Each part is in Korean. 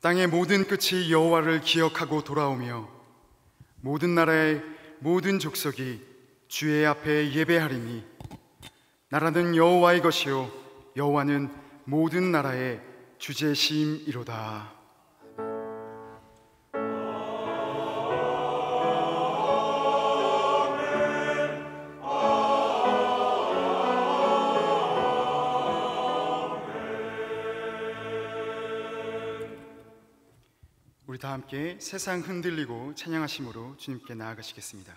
땅의 모든 끝이 여호와를 기억하고 돌아오며 모든 나라의 모든 족속이 주의 앞에 예배하리니 나라는 여호와의 것이요 여호와는 모든 나라의 주제시임이로다. 우리 다 함께 세상 흔들리고 찬양하심으로 주님께 나아가시겠습니다.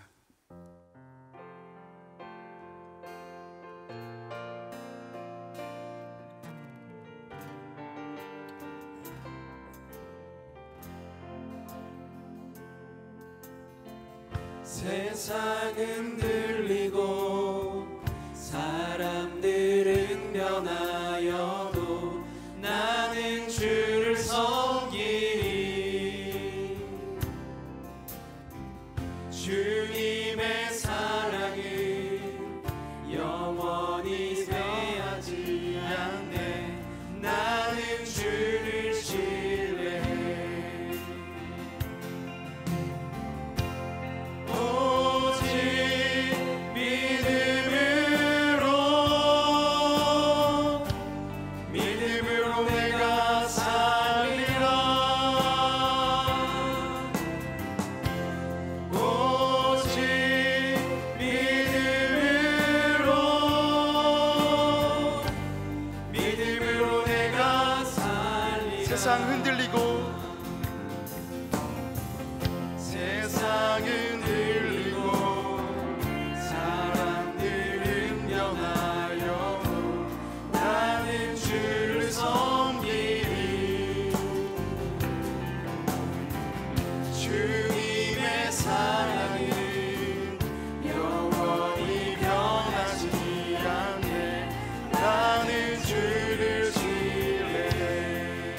세상은 흔들리고 사람들은 변하여도 나는 주를 섬기리. 주님의 사랑은 영원히 쇠하지 않네. 나는 주를 신뢰해. 오직 믿음으로 내가 살리라. 오직 믿음으로 내가 살리라. 세상 흔들리고 세상은 흔들리고 사람들은 변하여도 나는 주를 섬기리. 주님의 사랑은 영원히 변하지 않네. 나는 주를 신뢰해.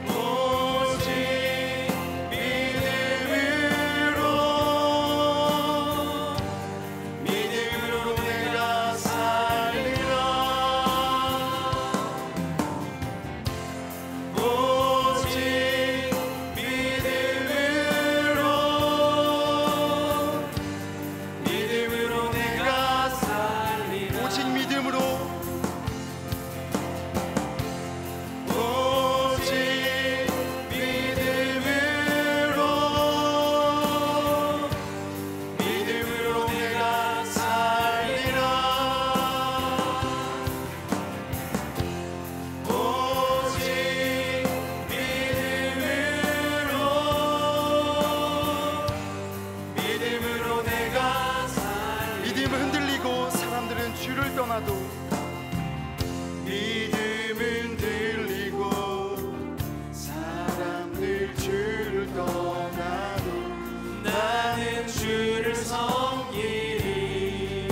오직 믿음으로 내가 살리라. 오직 믿음으로 내가 살리라. 오직 믿음으로 오직 믿음으로 내가 살리라. 오직 믿음으로 내가 살리라. 믿음은 흔들리고 사람들은 주를 떠나도 믿음은 들리고 사람들 주를 떠나도 나는 주를 섬기리.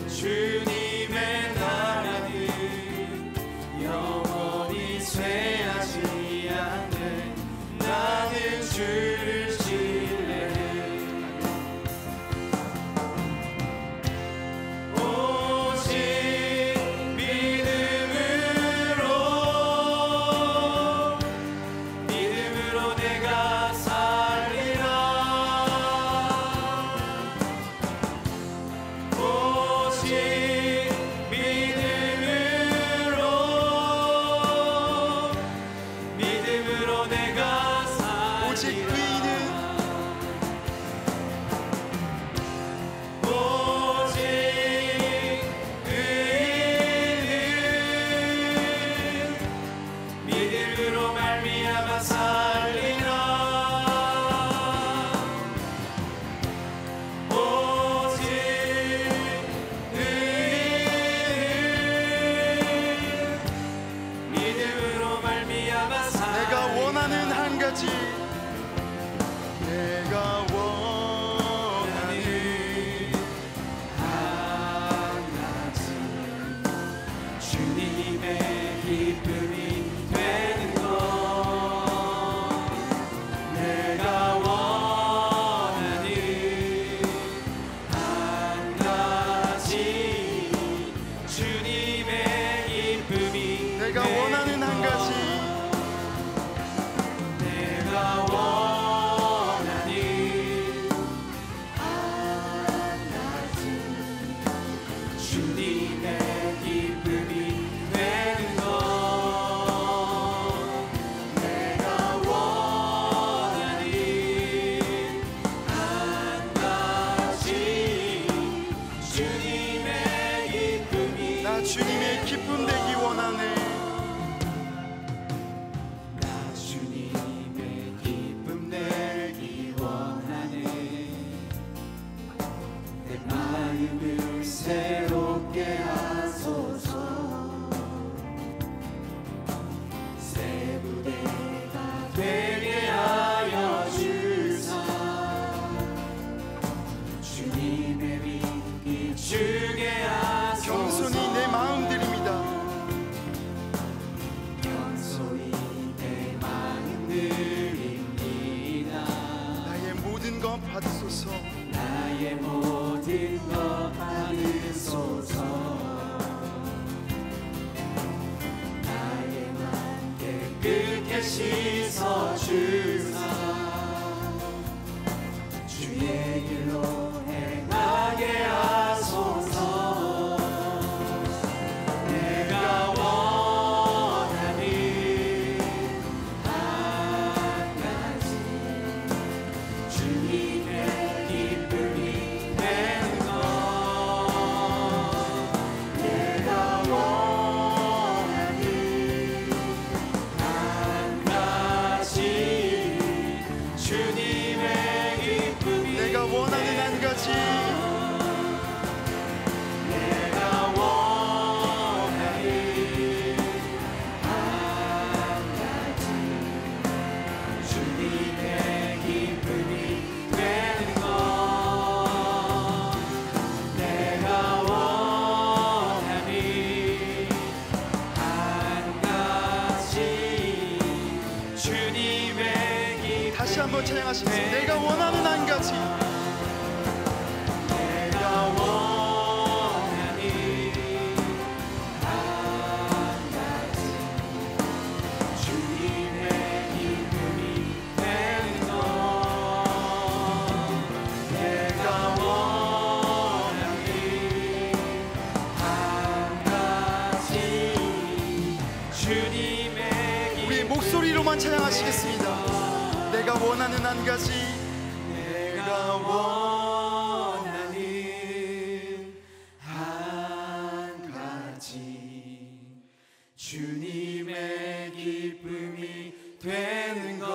주님의 나라는 영원히 쇠하지 않네. 나는 주를 신뢰해. 오직 내 마음을 새롭게 하소서. 새 부대가 되게 하여 주사 주님의 빛 비추게 하소서. 겸손히 내 마음 드립니다. 겸손히 내 마음 드립니다. 나의 모든 것 받으소서. 나의 모든 것 받으소서. 나의 맘 깨끗게 씻어주사 주의 길로 행하게 하소서. 내가 원하는 한 가지 주님의 기쁨이 되는 것. 내가 원하는 한 가지 주님의 기쁨이 내가 원하는 한 가지. 내가 원하는 한 가지 주님의 기쁨이 되는 것. 내가 원하는 한 가지 주님의 기쁨이 다시 한번 찬양하시겠습니다. 내가 원하는 한 가지. 내가 원하는 한 가지 주님의 기쁨이 되는 것. 내가 원하는 한 가지 주님의 우리 목소리로만 찬양하시겠습니다. 내가 원하는 한 가지. 내가 원하는 한 가지 주님의 기쁨이 되는 것.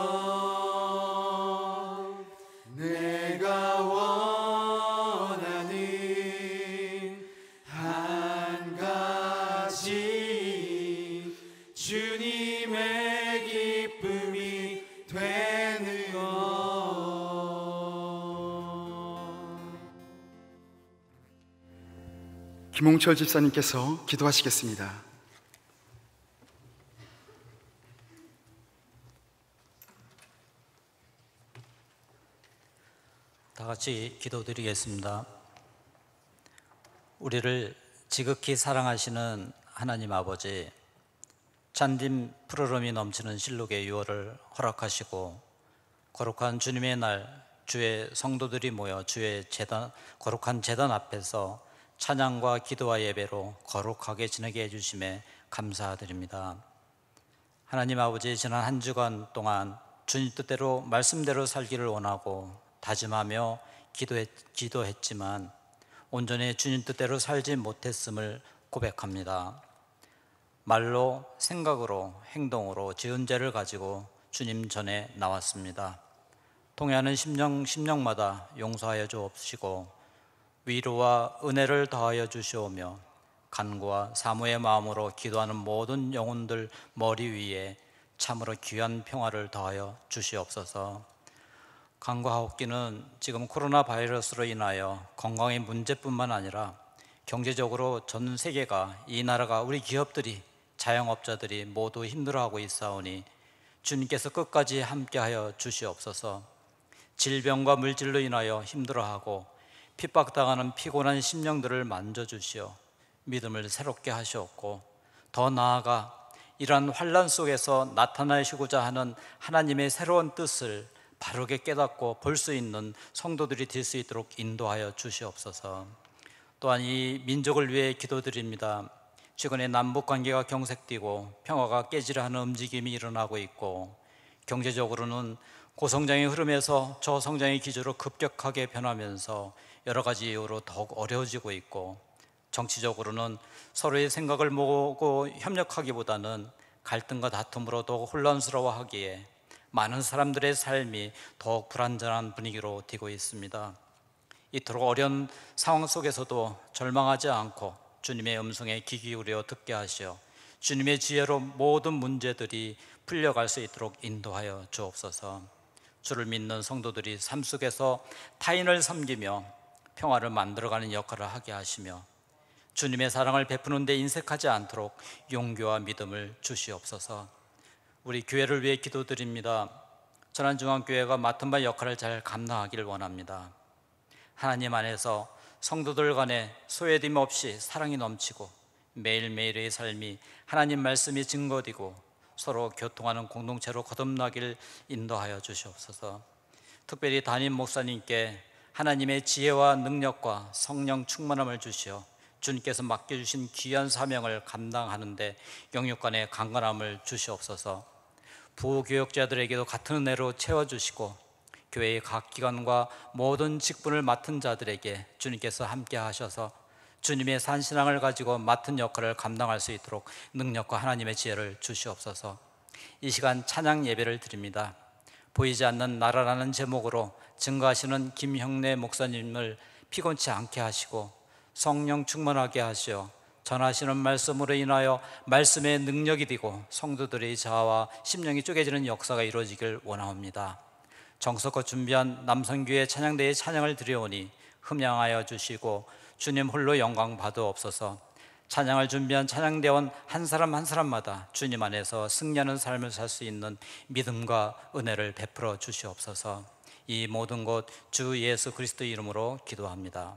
내가 원하는 한 가지 주님의 기쁨이 되는 것. 김홍철 집사님께서 기도하시겠습니다. 다 같이 기도드리겠습니다. 우리를 지극히 사랑하시는 하나님 아버지, 잔딘 푸르름이 넘치는 실록의 유월을 허락하시고 거룩한 주님의 날 주의 성도들이 모여 주의 거룩한 제단 앞에서 찬양과 기도와 예배로 거룩하게 지내게 해주심에 감사드립니다. 하나님 아버지, 지난 한 주간 동안 주님 뜻대로 말씀대로 살기를 원하고 다짐하며 기도했지만 온전히 주님 뜻대로 살지 못했음을 고백합니다. 말로, 생각으로, 행동으로 지은 죄를 가지고 주님 전에 나왔습니다. 통회하는 심령마다 용서하여 주옵시고 위로와 은혜를 더하여 주시오며 간구와 사모의 마음으로 기도하는 모든 영혼들 머리 위에 참으로 귀한 평화를 더하여 주시옵소서. 간구하옵기는 지금 코로나 바이러스로 인하여 건강의 문제뿐만 아니라 경제적으로 전 세계가, 이 나라가, 우리 기업들이, 자영업자들이 모두 힘들어하고 있사오니 주님께서 끝까지 함께하여 주시옵소서. 질병과 물질로 인하여 힘들어하고 핍박당하는 피곤한 심령들을 만져주시어 믿음을 새롭게 하시옵고, 더 나아가 이러한 환난 속에서 나타나시고자 하는 하나님의 새로운 뜻을 바르게 깨닫고 볼 수 있는 성도들이 될 수 있도록 인도하여 주시옵소서. 또한 이 민족을 위해 기도드립니다. 최근에 남북관계가 경색되고 평화가 깨지려 하는 움직임이 일어나고 있고, 경제적으로는 고성장의 흐름에서 저성장의 기조로 급격하게 변하면서 여러 가지 이유로 더욱 어려워지고 있고, 정치적으로는 서로의 생각을 모으고 협력하기보다는 갈등과 다툼으로 더욱 혼란스러워하기에 많은 사람들의 삶이 더욱 불안전한 분위기로 되고 있습니다. 이토록 어려운 상황 속에서도 절망하지 않고 주님의 음성에 귀 기울여 듣게 하시어 주님의 지혜로 모든 문제들이 풀려갈 수 있도록 인도하여 주옵소서. 주를 믿는 성도들이 삶 속에서 타인을 섬기며 평화를 만들어가는 역할을 하게 하시며 주님의 사랑을 베푸는 데 인색하지 않도록 용기와 믿음을 주시옵소서. 우리 교회를 위해 기도드립니다. 전안중앙교회가 맡은 바 역할을 잘 감당하기를 원합니다. 하나님 안에서 성도들 간에 소외됨 없이 사랑이 넘치고 매일매일의 삶이 하나님 말씀이 증거되고 서로 교통하는 공동체로 거듭나길 인도하여 주시옵소서. 특별히 담임 목사님께 하나님의 지혜와 능력과 성령 충만함을 주시어 주님께서 맡겨주신 귀한 사명을 감당하는데 영육간의 강건함을 주시옵소서. 부교역자들에게도 같은 은혜로 채워주시고 교회의 각 기관과 모든 직분을 맡은 자들에게 주님께서 함께 하셔서 주님의 산신앙을 가지고 맡은 역할을 감당할 수 있도록 능력과 하나님의 지혜를 주시옵소서. 이 시간 찬양 예배를 드립니다. 보이지 않는 나라라는 제목으로 증거하시는 김형래 목사님을 피곤치 않게 하시고 성령 충만하게 하시어 전하시는 말씀으로 인하여 말씀의 능력이 되고 성도들의 자아와 심령이 쪼개지는 역사가 이루어지길 원하옵니다. 정석껏 준비한 남성교회 찬양대의 찬양을 드려오니 흠양하여 주시고 주님 홀로 영광 받으옵소서. 찬양을 준비한 찬양대원 한 사람 한 사람마다 주님 안에서 승리하는 삶을 살 수 있는 믿음과 은혜를 베풀어 주시옵소서. 이 모든 것 주 예수 그리스도 이름으로 기도합니다.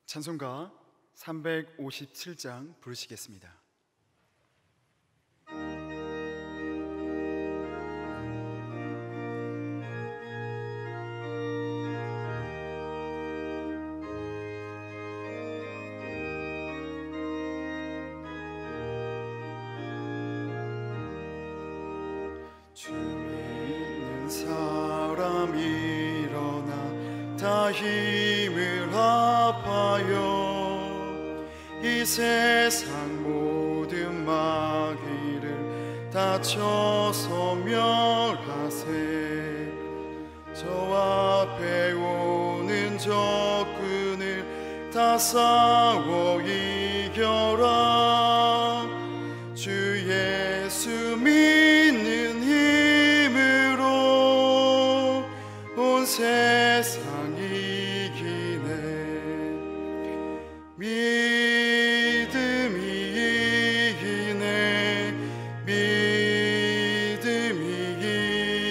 찬송가 357장 부르시겠습니다. 주에 있는 사람이 일어나 다 힘을 합하여 이 세상 모든 마귀를 다 쳐서 멸하세. 저 앞에 오는 적군을 다 싸워 이겨라. 주 예수 믿는 힘으로 온 세상 이기네. 믿음이 이기네. 믿음이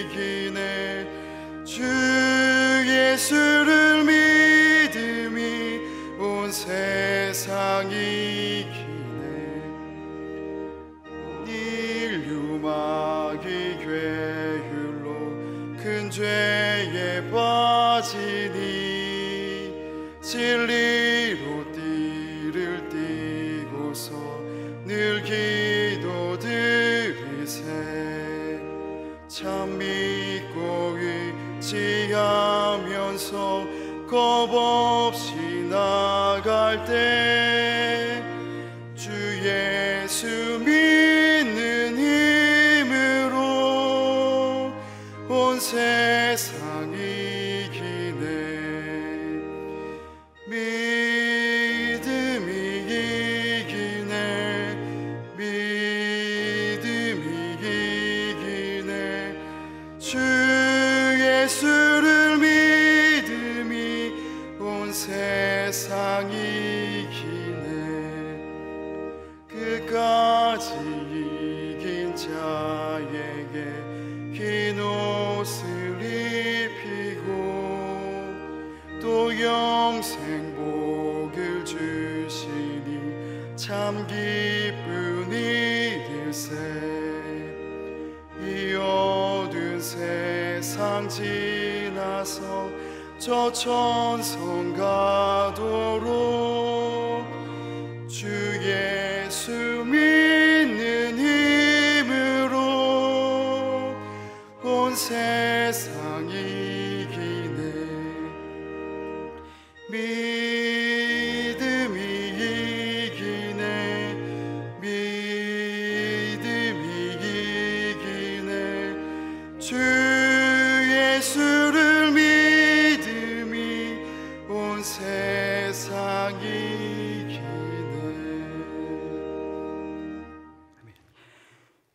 이기네. 주 예수를 믿음이 온 세상 이기네. 인류 마귀 괴율로 큰 죄에 빠지니 진리로 띠를 띠고서 늘 기도 드리세. 참 믿고 의지하면서 겁 없이 나갈 때 주 예수 믿는 힘으로 온 세상 이기네. 믿음이 이기네. 믿음이 이기네. 주 예수를 믿음이 온 세상 이기네. 끝까지 이긴 자에게 흰 옷을 입히고 또 영생 복을 주시니 참 기쁜 일일세. 이 어두운 세상 지나서 저 천성 가도록 주의 세상 이기네. 믿음이 이기네. 믿음이 이기네. 주 예수를 믿음이 온 세상 이기네.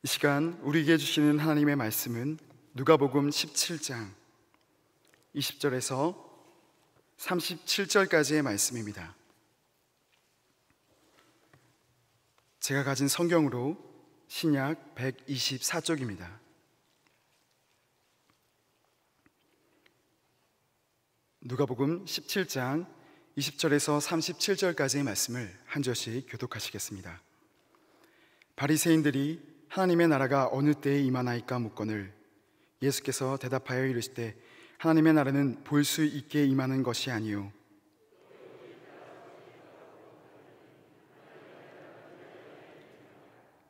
이 시간 우리에게 주시는 하나님의 말씀은 누가복음 17장 20절에서 37절까지의 말씀입니다. 제가 가진 성경으로 신약 124쪽입니다. 누가복음 17장 20절에서 37절까지의 말씀을 한 절씩 교독하시겠습니다. 바리새인들이 하나님의 나라가 어느 때에 임하나이까 묻거늘 예수께서 대답하여 이르시되 하나님의 나라는 볼 수 있게 임하는 것이 아니요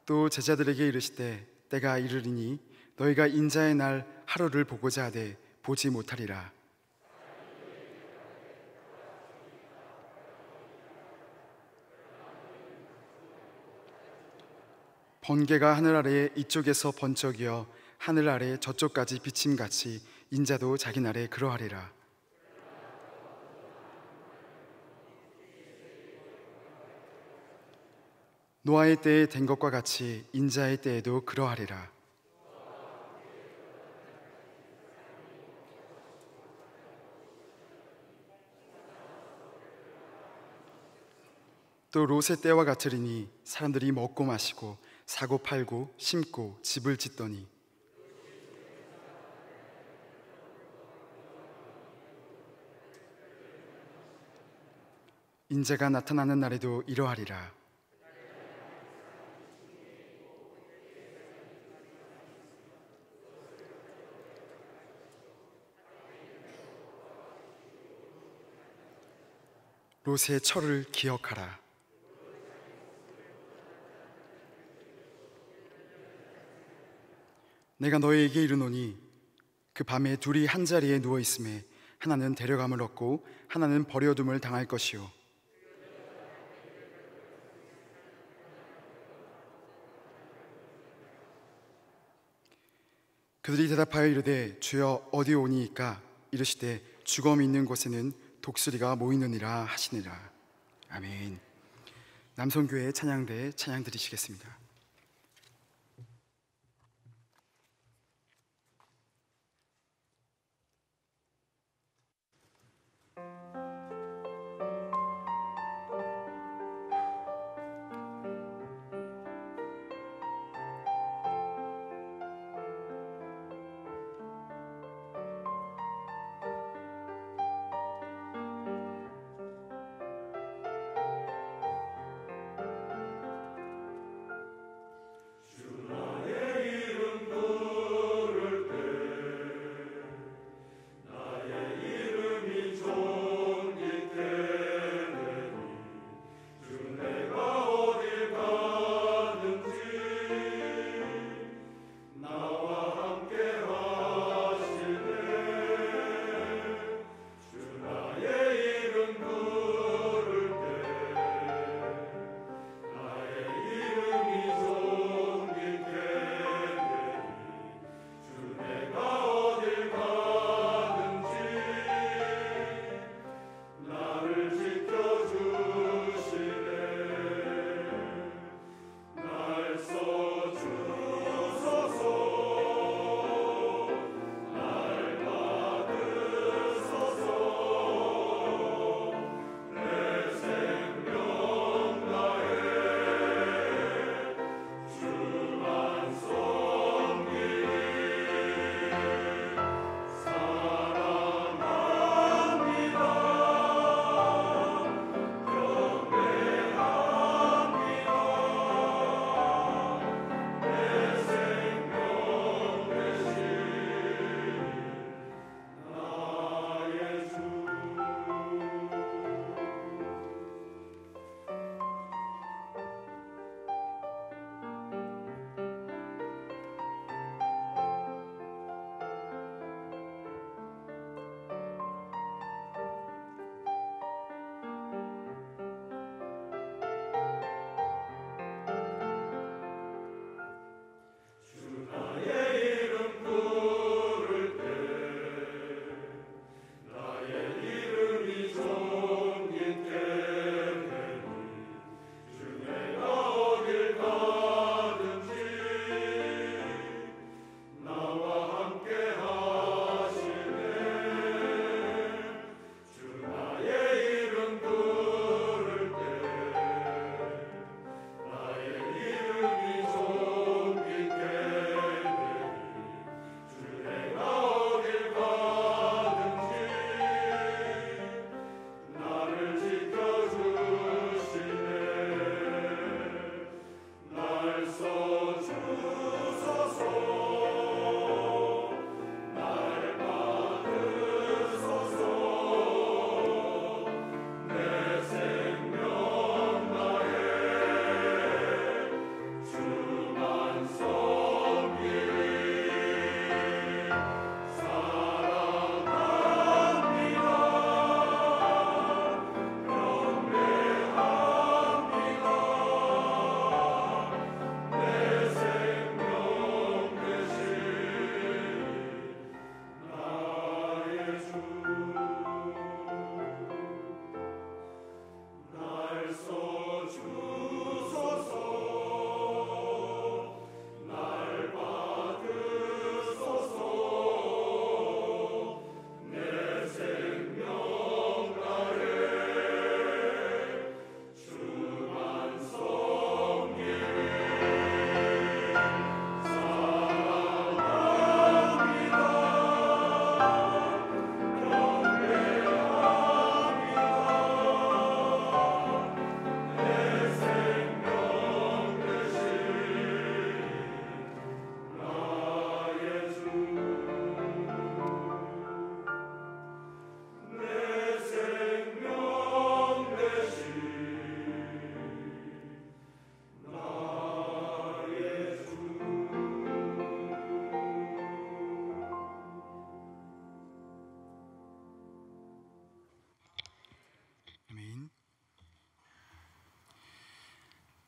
또 제자들에게 이르시되 때가 이르리니 너희가 인자의 날 하루를 보고자 하되 보지 못하리라. 번개가 하늘 아래 이쪽에서 번쩍이어 하늘 아래 저쪽까지 비침같이 인자도 자기 날에 그러하리라. 노아의 때에 된 것과 같이 인자의 때에도 그러하리라. 또 롯의 때와 같으리니 사람들이 먹고 마시고 사고 팔고 심고 집을 짓더니 인자가 나타나는 날에도 이러하리라. 롯의 철을 기억하라. 내가 너희에게 이르노니 그 밤에 둘이 한 자리에 누워 있음에 하나는 데려감을 얻고 하나는 버려둠을 당할 것이요 그들이 대답하여 이르되 주여 어디 오니이까 이르시되 주검이 있는 곳에는 독수리가 모이느니라 하시니라. 아멘. 남성교회 찬양대 찬양 드리시겠습니다.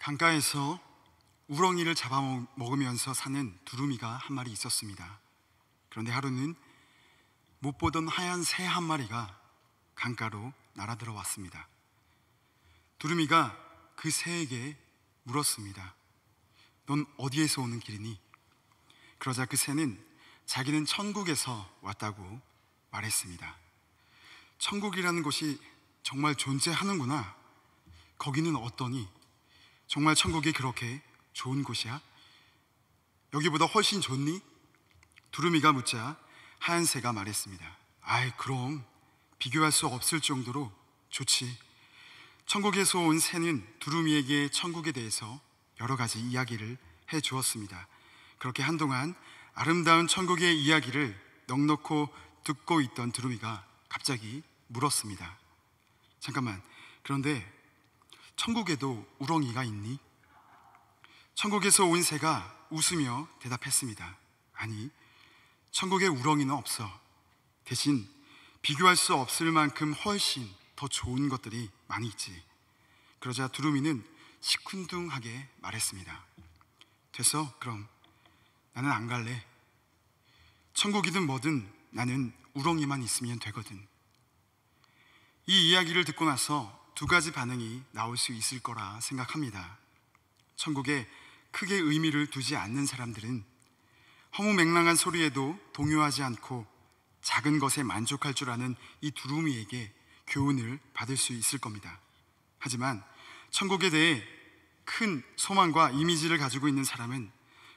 강가에서 우렁이를 잡아먹으면서 사는 두루미가 한 마리 있었습니다. 그런데 하루는 못 보던 하얀 새 한 마리가 강가로 날아들어 왔습니다. 두루미가 그 새에게 물었습니다. 넌 어디에서 오는 길이니? 그러자 그 새는 자기는 천국에서 왔다고 말했습니다. 천국이라는 곳이 정말 존재하는구나. 거기는 어떠니? 정말 천국이 그렇게 좋은 곳이야? 여기보다 훨씬 좋니? 두루미가 묻자 하얀 새가 말했습니다. 아이, 그럼 비교할 수 없을 정도로 좋지. 천국에서 온 새는 두루미에게 천국에 대해서 여러 가지 이야기를 해 주었습니다. 그렇게 한동안 아름다운 천국의 이야기를 넋놓고 듣고 있던 두루미가 갑자기 물었습니다. 잠깐만, 그런데 천국에도 우렁이가 있니? 천국에서 온 새가 웃으며 대답했습니다. 아니, 천국에 우렁이는 없어. 대신 비교할 수 없을 만큼 훨씬 더 좋은 것들이 많이 있지. 그러자 두루미는 시큰둥하게 말했습니다. 됐어, 그럼 나는 안 갈래. 천국이든 뭐든 나는 우렁이만 있으면 되거든. 이 이야기를 듣고 나서 두 가지 반응이 나올 수 있을 거라 생각합니다. 천국에 크게 의미를 두지 않는 사람들은 허무맹랑한 소리에도 동요하지 않고 작은 것에 만족할 줄 아는 이 두루미에게 교훈을 받을 수 있을 겁니다. 하지만 천국에 대해 큰 소망과 이미지를 가지고 있는 사람은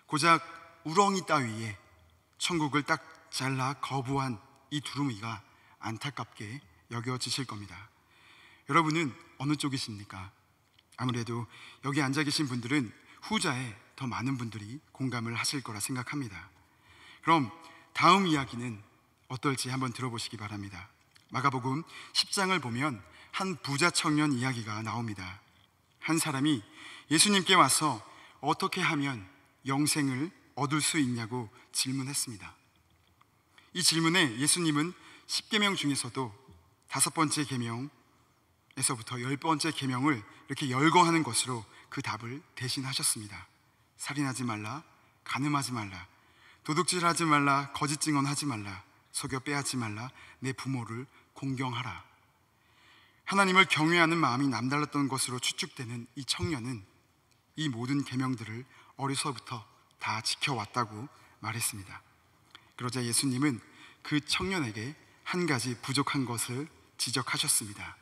고작 우렁이 따위에 천국을 딱 잘라 거부한 이 두루미가 안타깝게 여겨지실 겁니다. 여러분은 어느 쪽이십니까? 아무래도 여기 앉아 계신 분들은 후자에 더 많은 분들이 공감을 하실 거라 생각합니다. 그럼 다음 이야기는 어떨지 한번 들어보시기 바랍니다. 마가복음 10장을 보면 한 부자 청년 이야기가 나옵니다. 한 사람이 예수님께 와서 어떻게 하면 영생을 얻을 수 있냐고 질문했습니다. 이 질문에 예수님은 10계명 중에서도 5번째 계명에서부터 10번째 계명을 이렇게 열거하는 것으로 그 답을 대신하셨습니다. 살인하지 말라, 간음하지 말라, 도둑질하지 말라, 거짓 증언하지 말라, 속여 빼앗지 말라, 내 부모를 공경하라. 하나님을 경외하는 마음이 남달랐던 것으로 추측되는 이 청년은 이 모든 계명들을 어려서부터 다 지켜왔다고 말했습니다. 그러자 예수님은 그 청년에게 한 가지 부족한 것을 지적하셨습니다.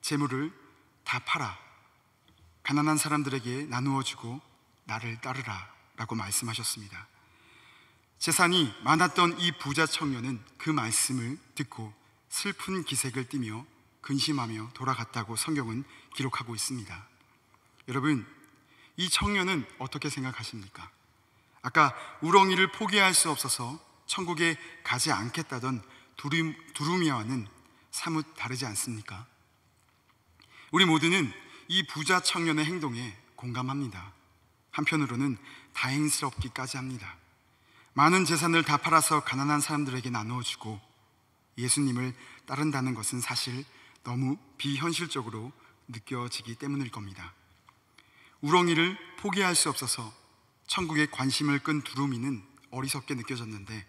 재물을 다 팔아 가난한 사람들에게 나누어 주고 나를 따르라 라고 말씀하셨습니다. 재산이 많았던 이 부자 청년은 그 말씀을 듣고 슬픈 기색을 띠며 근심하며 돌아갔다고 성경은 기록하고 있습니다. 여러분, 이 청년은 어떻게 생각하십니까? 아까 우렁이를 포기할 수 없어서 천국에 가지 않겠다던 두루미와는 사뭇 다르지 않습니까? 우리 모두는 이 부자 청년의 행동에 공감합니다. 한편으로는 다행스럽기까지 합니다. 많은 재산을 다 팔아서 가난한 사람들에게 나누어주고 예수님을 따른다는 것은 사실 너무 비현실적으로 느껴지기 때문일 겁니다. 우렁이를 포기할 수 없어서 천국에 관심을 끈 두루미는 어리석게 느껴졌는데,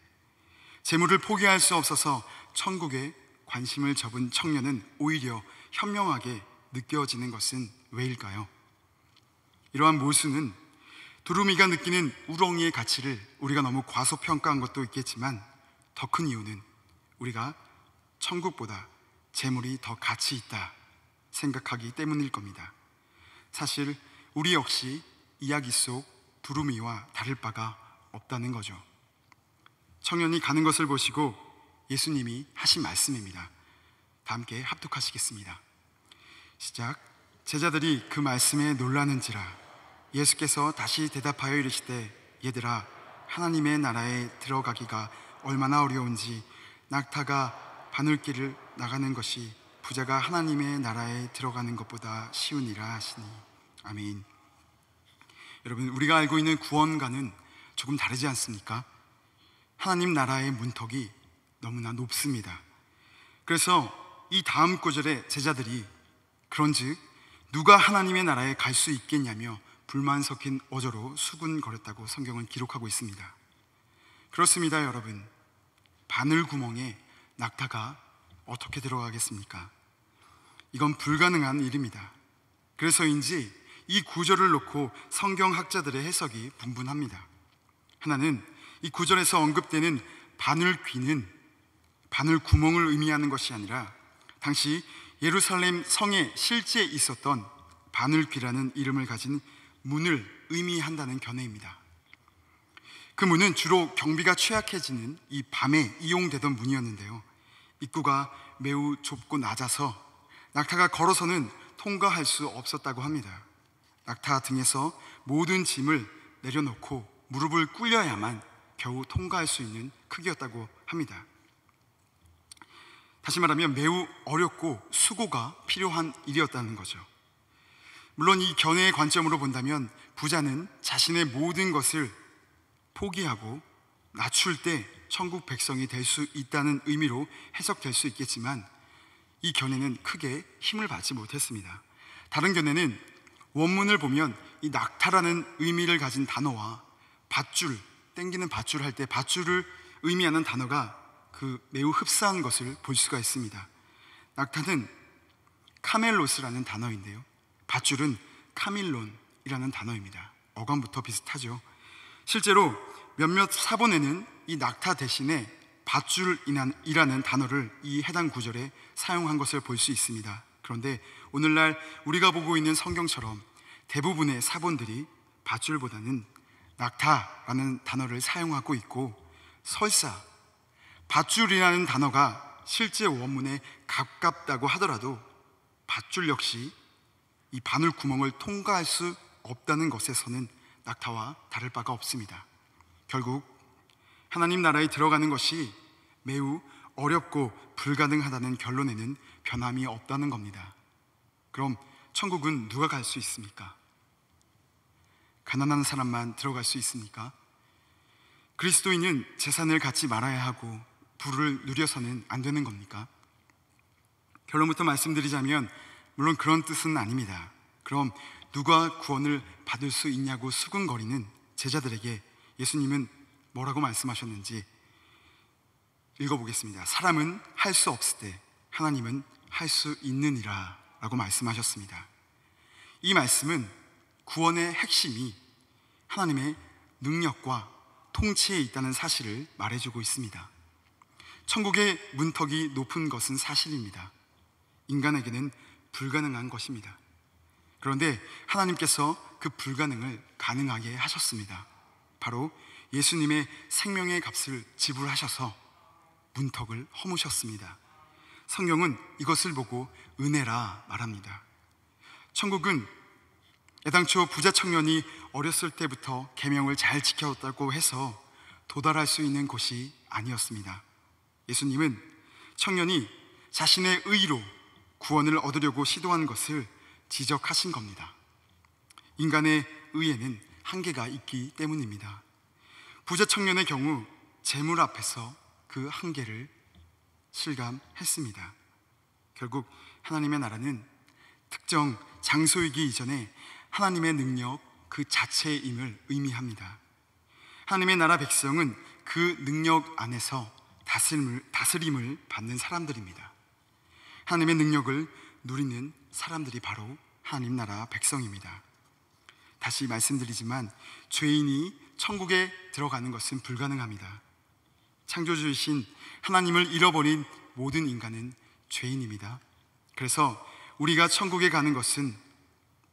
재물을 포기할 수 없어서 천국에 관심을 접은 청년은 오히려 현명하게 느껴지는 것은 왜일까요? 이러한 모순은 두루미가 느끼는 우렁이의 가치를 우리가 너무 과소평가한 것도 있겠지만, 더 큰 이유는 우리가 천국보다 재물이 더 가치 있다 생각하기 때문일 겁니다. 사실 우리 역시 이야기 속 두루미와 다를 바가 없다는 거죠. 청년이 가는 것을 보시고 예수님이 하신 말씀입니다. 다 함께 합독하시겠습니다. 시작. 제자들이 그 말씀에 놀라는지라. 예수께서 다시 대답하여 이르시되, 얘들아, 하나님의 나라에 들어가기가 얼마나 어려운지 낙타가 바늘길을 나가는 것이 부자가 하나님의 나라에 들어가는 것보다 쉬우니라 하시니. 아멘. 여러분, 우리가 알고 있는 구원과는 조금 다르지 않습니까? 하나님 나라의 문턱이 너무나 높습니다. 그래서 이 다음 구절에 제자들이 그런즉 누가 하나님의 나라에 갈 수 있겠냐며 불만 섞인 어조로 수군거렸다고 성경은 기록하고 있습니다. 그렇습니다, 여러분. 바늘 구멍에 낙타가 어떻게 들어가겠습니까? 이건 불가능한 일입니다. 그래서인지 이 구절을 놓고 성경학자들의 해석이 분분합니다. 하나는 이 구절에서 언급되는 바늘 귀는 바늘 구멍을 의미하는 것이 아니라 당시 예루살렘 성에 실제 있었던 바늘 귀라는 이름을 가진 문을 의미한다는 견해입니다. 그 문은 주로 경비가 취약해지는 이 밤에 이용되던 문이었는데요, 입구가 매우 좁고 낮아서 낙타가 걸어서는 통과할 수 없었다고 합니다. 낙타 등에서 모든 짐을 내려놓고 무릎을 꿇려야만 겨우 통과할 수 있는 크기였다고 합니다. 다시 말하면 매우 어렵고 수고가 필요한 일이었다는 거죠. 물론 이 견해의 관점으로 본다면 부자는 자신의 모든 것을 포기하고 낮출 때 천국 백성이 될 수 있다는 의미로 해석될 수 있겠지만 이 견해는 크게 힘을 받지 못했습니다. 다른 견해는 원문을 보면 이 낙타라는 의미를 가진 단어와 밧줄, 땡기는 밧줄 할 때 밧줄을 의미하는 단어가 그 매우 흡사한 것을 볼 수가 있습니다. 낙타는 카멜로스라는 단어인데요, 밧줄은 카밀론이라는 단어입니다. 어감부터 비슷하죠. 실제로 몇몇 사본에는 이 낙타 대신에 밧줄이라는 단어를 이 해당 구절에 사용한 것을 볼 수 있습니다. 그런데 오늘날 우리가 보고 있는 성경처럼 대부분의 사본들이 밧줄보다는 낙타라는 단어를 사용하고 있고, 설사 밧줄이라는 단어가 실제 원문에 가깝다고 하더라도 밧줄 역시 이 바늘 구멍을 통과할 수 없다는 것에서는 낙타와 다를 바가 없습니다. 결국 하나님 나라에 들어가는 것이 매우 어렵고 불가능하다는 결론에는 변함이 없다는 겁니다. 그럼 천국은 누가 갈 수 있습니까? 가난한 사람만 들어갈 수 있습니까? 그리스도인은 재산을 갖지 말아야 하고 부를 누려서는 안 되는 겁니까? 결론부터 말씀드리자면 물론 그런 뜻은 아닙니다. 그럼 누가 구원을 받을 수 있냐고 수군거리는 제자들에게 예수님은 뭐라고 말씀하셨는지 읽어보겠습니다. 사람은 할 수 없을 때 하나님은 할 수 있느니라 라고 말씀하셨습니다. 이 말씀은 구원의 핵심이 하나님의 능력과 통치에 있다는 사실을 말해주고 있습니다. 천국의 문턱이 높은 것은 사실입니다. 인간에게는 불가능한 것입니다. 그런데 하나님께서 그 불가능을 가능하게 하셨습니다. 바로 예수님의 생명의 값을 지불하셔서 문턱을 허무셨습니다. 성경은 이것을 보고 은혜라 말합니다. 천국은 애당초 부자 청년이 어렸을 때부터 계명을 잘 지켰다고 해서 도달할 수 있는 곳이 아니었습니다. 예수님은 청년이 자신의 의로 구원을 얻으려고 시도한 것을 지적하신 겁니다. 인간의 의에는 한계가 있기 때문입니다. 부자 청년의 경우 재물 앞에서 그 한계를 실감했습니다. 결국 하나님의 나라는 특정 장소이기 이전에 하나님의 능력 그 자체임을 의미합니다. 하나님의 나라 백성은 그 능력 안에서 다스림을 받는 사람들입니다. 하나님의 능력을 누리는 사람들이 바로 하나님 나라 백성입니다. 다시 말씀드리지만 죄인이 천국에 들어가는 것은 불가능합니다. 창조주이신 하나님을 잃어버린 모든 인간은 죄인입니다. 그래서 우리가 천국에 가는 것은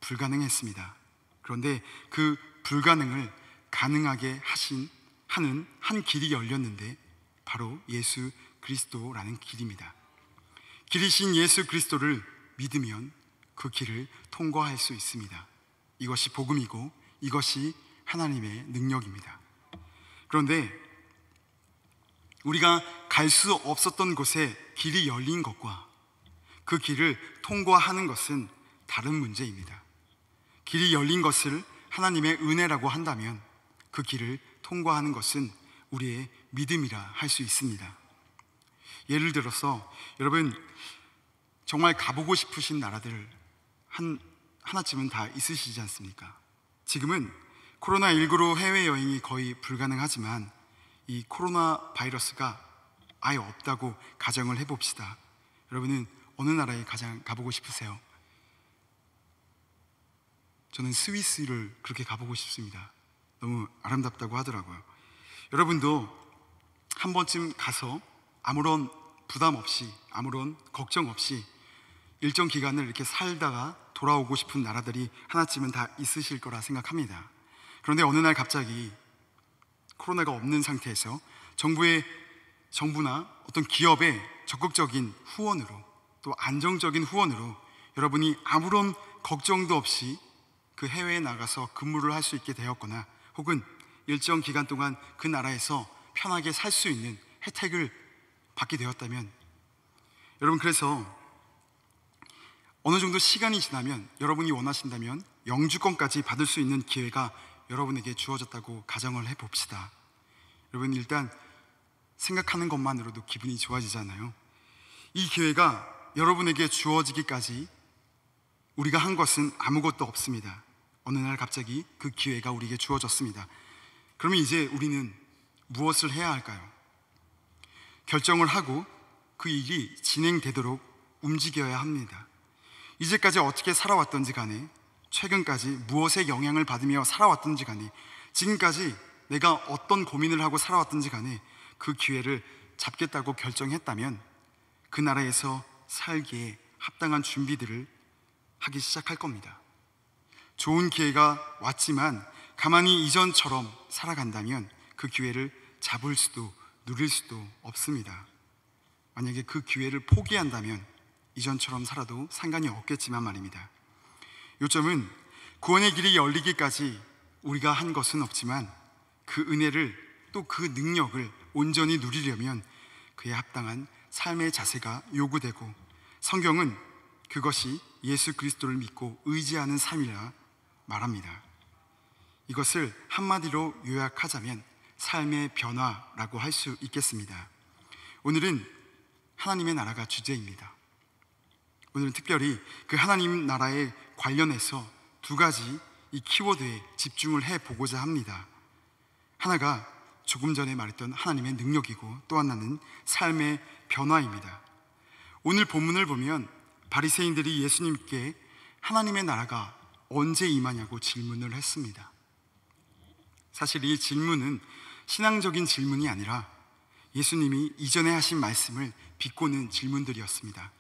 불가능했습니다. 그런데 그 불가능을 가능하게 하는 한 길이 열렸는데 바로 예수 그리스도라는 길입니다. 길이신 예수 그리스도를 믿으면 그 길을 통과할 수 있습니다. 이것이 복음이고 이것이 하나님의 능력입니다. 그런데 우리가 갈 수 없었던 곳에 길이 열린 것과 그 길을 통과하는 것은 다른 문제입니다. 길이 열린 것을 하나님의 은혜라고 한다면 그 길을 통과하는 것은 우리의 믿음이라 할 수 있습니다. 예를 들어서 여러분 정말 가보고 싶으신 나라들 한 하나쯤은 다 있으시지 않습니까? 지금은 코로나19로 해외여행이 거의 불가능하지만 이 코로나 바이러스가 아예 없다고 가정을 해봅시다. 여러분은 어느 나라에 가장 가보고 싶으세요? 저는 스위스를 그렇게 가보고 싶습니다. 너무 아름답다고 하더라고요. 여러분도 한 번쯤 가서 아무런 부담 없이, 아무런 걱정 없이 일정 기간을 이렇게 살다가 돌아오고 싶은 나라들이 하나쯤은 다 있으실 거라 생각합니다. 그런데 어느 날 갑자기 코로나가 없는 상태에서 정부나 어떤 기업의 적극적인 후원으로, 또 안정적인 후원으로 여러분이 아무런 걱정도 없이 그 해외에 나가서 근무를 할 수 있게 되었거나, 혹은 일정 기간 동안 그 나라에서 편하게 살 수 있는 혜택을 받게 되었다면, 여러분, 그래서 어느 정도 시간이 지나면 여러분이 원하신다면 영주권까지 받을 수 있는 기회가 여러분에게 주어졌다고 가정을 해봅시다. 여러분, 일단 생각하는 것만으로도 기분이 좋아지잖아요. 이 기회가 여러분에게 주어지기까지 우리가 한 것은 아무것도 없습니다. 어느 날 갑자기 그 기회가 우리에게 주어졌습니다. 그러면 이제 우리는 무엇을 해야 할까요? 결정을 하고 그 일이 진행되도록 움직여야 합니다. 이제까지 어떻게 살아왔던지 간에, 최근까지 무엇에 영향을 받으며 살아왔던지 간에, 지금까지 내가 어떤 고민을 하고 살아왔던지 간에 그 기회를 잡겠다고 결정했다면 그 나라에서 살기에 합당한 준비들을 하기 시작할 겁니다. 좋은 기회가 왔지만 가만히 이전처럼 살아간다면 그 기회를 잡을 수도 누릴 수도 없습니다. 만약에 그 기회를 포기한다면 이전처럼 살아도 상관이 없겠지만 말입니다. 요점은 구원의 길이 열리기까지 우리가 한 것은 없지만 그 은혜를, 또 그 능력을 온전히 누리려면 그에 합당한 삶의 자세가 요구되고, 성경은 그것이 예수 그리스도를 믿고 의지하는 삶이라 말합니다. 이것을 한마디로 요약하자면 삶의 변화라고 할 수 있겠습니다. 오늘은 하나님의 나라가 주제입니다. 오늘은 특별히 그 하나님 나라에 관련해서 두 가지 이 키워드에 집중을 해보고자 합니다. 하나가 조금 전에 말했던 하나님의 능력이고, 또 하나는 삶의 변화입니다. 오늘 본문을 보면 바리새인들이 예수님께 하나님의 나라가 언제 임하냐고 질문을 했습니다. 사실 이 질문은 신앙적인 질문이 아니라 예수님이 이전에 하신 말씀을 비꼬는 질문들이었습니다.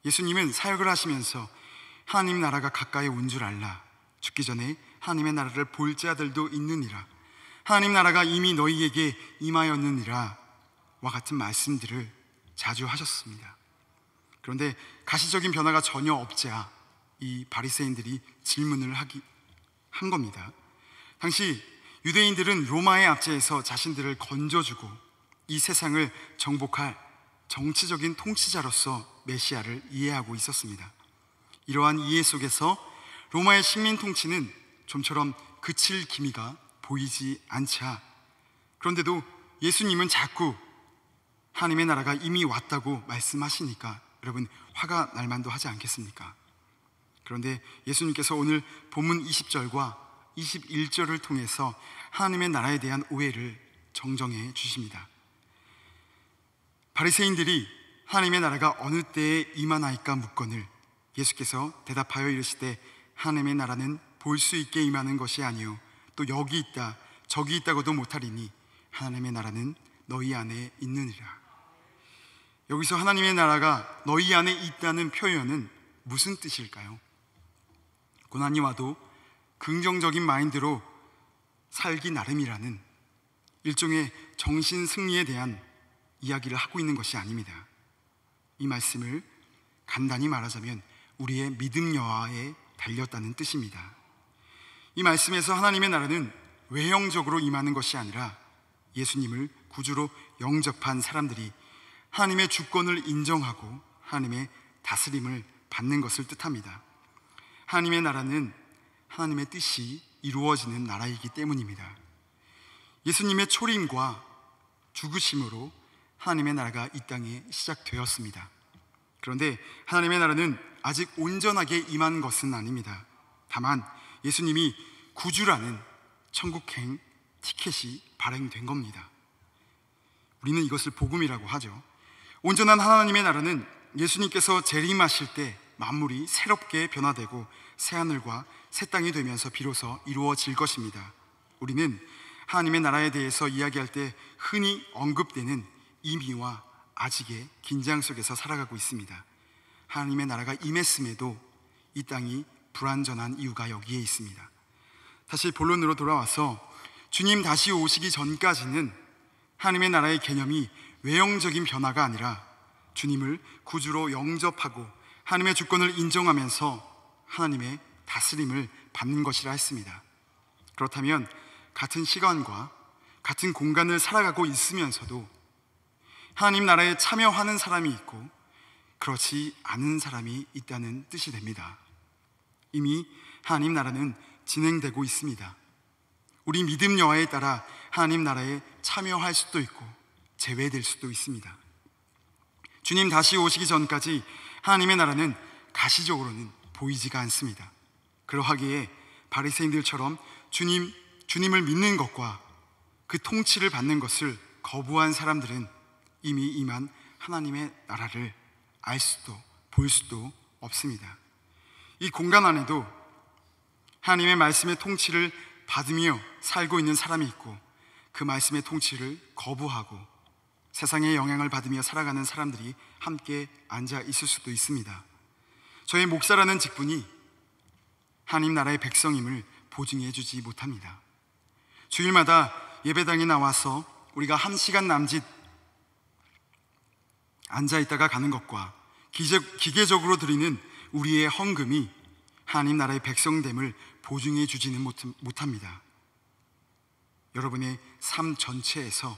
예수님은 사역을 하시면서 하나님 나라가 가까이 온 줄 알라, 죽기 전에 하나님의 나라를 볼 자들도 있느니라, 하나님 나라가 이미 너희에게 임하였느니라 와 같은 말씀들을 자주 하셨습니다. 그런데 가시적인 변화가 전혀 없자 이 바리새인들이 질문을 한 겁니다. 당시 유대인들은 로마의 압제에서 자신들을 건져주고 이 세상을 정복할 정치적인 통치자로서 메시아를 이해하고 있었습니다. 이러한 이해 속에서 로마의 식민 통치는 좀처럼 그칠 기미가 보이지 않자, 그런데도 예수님은 자꾸 하나님의 나라가 이미 왔다고 말씀하시니까 여러분, 화가 날 만도 하지 않겠습니까? 그런데 예수님께서 오늘 본문 20절과 21절을 통해서 하나님의 나라에 대한 오해를 정정해 주십니다. 바리새인들이 하나님의 나라가 어느 때에 임하나이까 묻거늘 예수께서 대답하여 이르시되 하나님의 나라는 볼 수 있게 임하는 것이 아니요 또 여기 있다 저기 있다고도 못하리니 하나님의 나라는 너희 안에 있느니라. 여기서 하나님의 나라가 너희 안에 있다는 표현은 무슨 뜻일까요? 고난이 와도 긍정적인 마인드로 살기 나름이라는 일종의 정신 승리에 대한 이야기를 하고 있는 것이 아닙니다. 이 말씀을 간단히 말하자면 우리의 믿음 여하에 달렸다는 뜻입니다. 이 말씀에서 하나님의 나라는 외형적으로 임하는 것이 아니라 예수님을 구주로 영접한 사람들이 하나님의 주권을 인정하고 하나님의 다스림을 받는 것을 뜻합니다. 하나님의 나라는 하나님의 뜻이 이루어지는 나라이기 때문입니다. 예수님의 초림과 죽으심으로 하나님의 나라가 이 땅에 시작되었습니다. 그런데 하나님의 나라는 아직 온전하게 임한 것은 아닙니다. 다만 예수님이 구주라는 천국행 티켓이 발행된 겁니다. 우리는 이것을 복음이라고 하죠. 온전한 하나님의 나라는 예수님께서 재림하실 때 만물이 새롭게 변화되고 새하늘과 새 땅이 되면서 비로소 이루어질 것입니다. 우리는 하나님의 나라에 대해서 이야기할 때 흔히 언급되는 이미와 아직의 긴장 속에서 살아가고 있습니다. 하나님의 나라가 임했음에도 이 땅이 불완전한 이유가 여기에 있습니다. 다시 본론으로 돌아와서 주님 다시 오시기 전까지는 하나님의 나라의 개념이 외형적인 변화가 아니라 주님을 구주로 영접하고 하나님의 주권을 인정하면서 하나님의 다스림을 받는 것이라 했습니다. 그렇다면 같은 시간과 같은 공간을 살아가고 있으면서도 하나님 나라에 참여하는 사람이 있고 그렇지 않은 사람이 있다는 뜻이 됩니다. 이미 하나님 나라는 진행되고 있습니다. 우리 믿음 여하에 따라 하나님 나라에 참여할 수도 있고 제외될 수도 있습니다. 주님 다시 오시기 전까지 하나님의 나라는 가시적으로는 보이지가 않습니다. 그러하기에 바리새인들처럼 주님을 믿는 것과 그 통치를 받는 것을 거부한 사람들은 이미 임한 하나님의 나라를 알 수도 볼 수도 없습니다. 이 공간 안에도 하나님의 말씀의 통치를 받으며 살고 있는 사람이 있고 그 말씀의 통치를 거부하고 세상의 영향을 받으며 살아가는 사람들이 함께 앉아 있을 수도 있습니다. 저의 목사라는 직분이 하나님 나라의 백성임을 보증해 주지 못합니다. 주일마다 예배당에 나와서 우리가 1시간 남짓 앉아 있다가 가는 것과 기계적으로 드리는 우리의 헌금이 하나님 나라의 백성됨을 보증해 주지는 못합니다. 여러분의 삶 전체에서